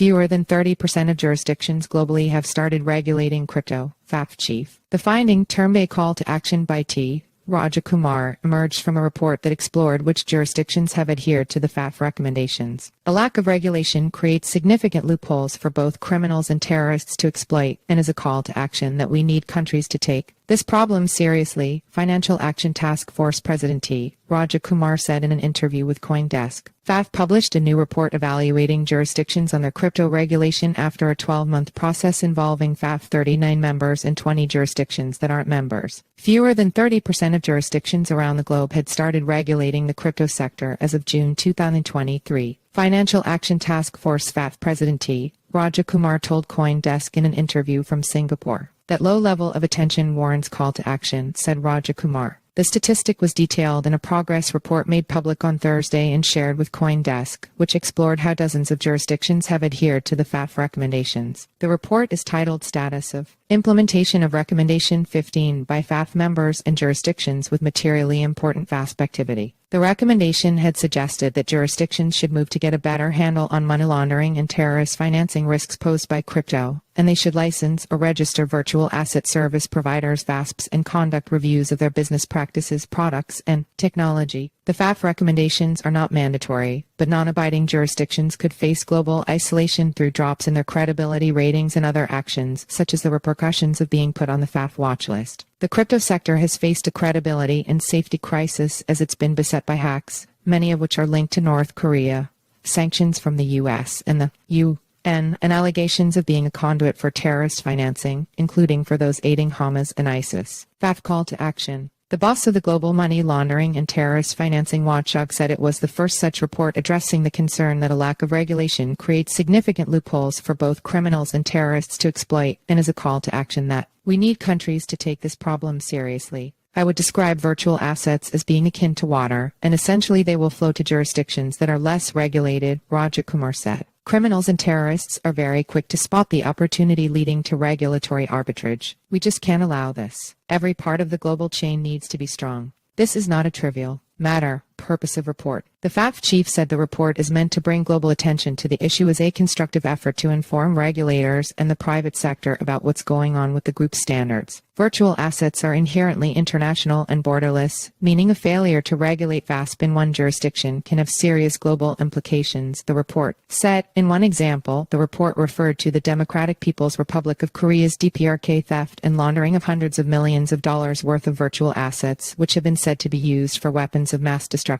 fewer than 30% of jurisdictions globally have started regulating crypto, FATF chief. The finding, termed a call to action by T. Kumar, emerged from a report that explored which jurisdictions have adhered to the FATF recommendations. A lack of regulation creates significant loopholes for both criminals and terrorists to exploit, and is a call to action that we need countries to take this problem seriously, Financial Action Task Force President T. Kumar said in an interview with CoinDesk. FATF published a new report evaluating jurisdictions on their crypto regulation after a 12-month process involving FATF 39 members and 20 jurisdictions that aren't members. Fewer than 30% of jurisdictions around the globe had started regulating the crypto sector as of June 2023. Financial Action Task Force FATF President T. Kumar told CoinDesk in an interview from Singapore that low level of attention warrants call to action, said Kumar. The statistic was detailed in a progress report made public on Thursday and shared with CoinDesk, which explored how dozens of jurisdictions have adhered to the FATF recommendations. The report is titled Status of Implementation of Recommendation 15 by FATF members and jurisdictions with materially important VASP activity. The recommendation had suggested that jurisdictions should move to get a better handle on money laundering and terrorist financing risks posed by crypto, and they should license or register virtual asset service providers VASPs and conduct reviews of their business practices, products, and technology. The FATF recommendations are not mandatory, but non-abiding jurisdictions could face global isolation through drops in their credibility ratings and other actions, such as the repercussions of being put on the FATF watch list. The crypto sector has faced a credibility and safety crisis as it's been beset by hacks, many of which are linked to North Korea, sanctions from the US and the UN, and allegations of being a conduit for terrorist financing, including for those aiding Hamas and ISIS. FATF call to action. The boss of the Global Money Laundering and Terrorist Financing Watchdog said it was the first such report addressing the concern that a lack of regulation creates significant loopholes for both criminals and terrorists to exploit, and is a call to action that we need countries to take this problem seriously. I would describe virtual assets as being akin to water, and essentially they will flow to jurisdictions that are less regulated, Kumar said. Criminals and terrorists are very quick to spot the opportunity leading to regulatory arbitrage. We just can't allow this. Every part of the global chain needs to be strong. This is not a trivial matter. Purpose of report. The FATF chief said the report is meant to bring global attention to the issue as a constructive effort to inform regulators and the private sector about what's going on with the group's standards. Virtual assets are inherently international and borderless, meaning a failure to regulate VASP in one jurisdiction can have serious global implications, the report said. In one example, the report referred to the Democratic People's Republic of Korea's DPRK theft and laundering of hundreds of millions of dollars worth of virtual assets, which have been said to be used for weapons of mass destruction.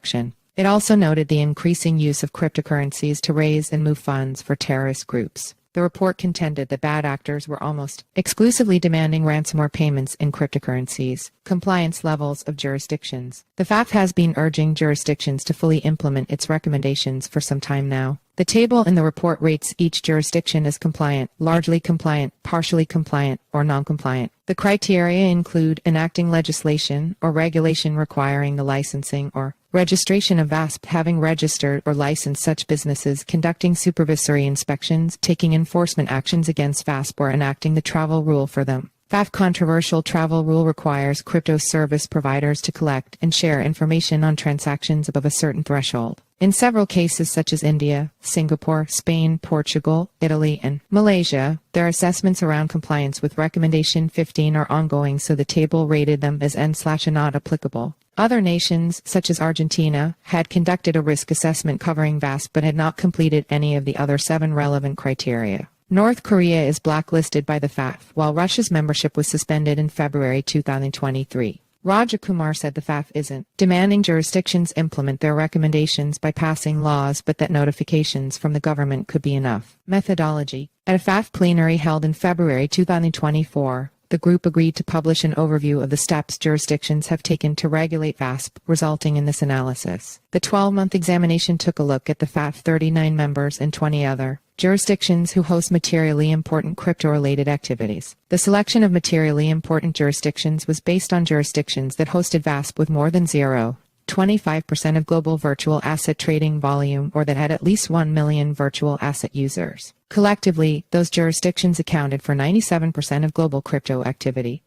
It also noted the increasing use of cryptocurrencies to raise and move funds for terrorist groups. The report contended that bad actors were almost exclusively demanding ransomware payments in cryptocurrencies. Compliance levels of jurisdictions. The FATF has been urging jurisdictions to fully implement its recommendations for some time now. The table in the report rates each jurisdiction as compliant, largely compliant, partially compliant, or non-compliant. The criteria include enacting legislation or regulation requiring the licensing or registration of VASP, having registered or licensed such businesses, conducting supervisory inspections, taking enforcement actions against VASP, or enacting the travel rule for them. FATF controversial travel rule requires crypto service providers to collect and share information on transactions above a certain threshold. In several cases such as India, Singapore, Spain, Portugal, Italy, and Malaysia, their assessments around compliance with Recommendation 15 are ongoing, so the table rated them as N/not applicable. Other nations, such as Argentina, had conducted a risk assessment covering VASP but had not completed any of the other 7 relevant criteria. North Korea is blacklisted by the FATF, while Russia's membership was suspended in February 2023. Kumar said the FATF isn't demanding jurisdictions implement their recommendations by passing laws, but that notifications from the government could be enough. Methodology. At a FATF plenary held in February 2024, the group agreed to publish an overview of the steps jurisdictions have taken to regulate VASP, resulting in this analysis. The 12-month examination took a look at the FATF 39 members and 20 other jurisdictions who host materially important crypto-related activities. The selection of materially important jurisdictions was based on jurisdictions that hosted VASP with more than 0.25% of global virtual asset trading volume, or that had at least 1 million virtual asset users. Collectively, those jurisdictions accounted for 97% of global crypto activity.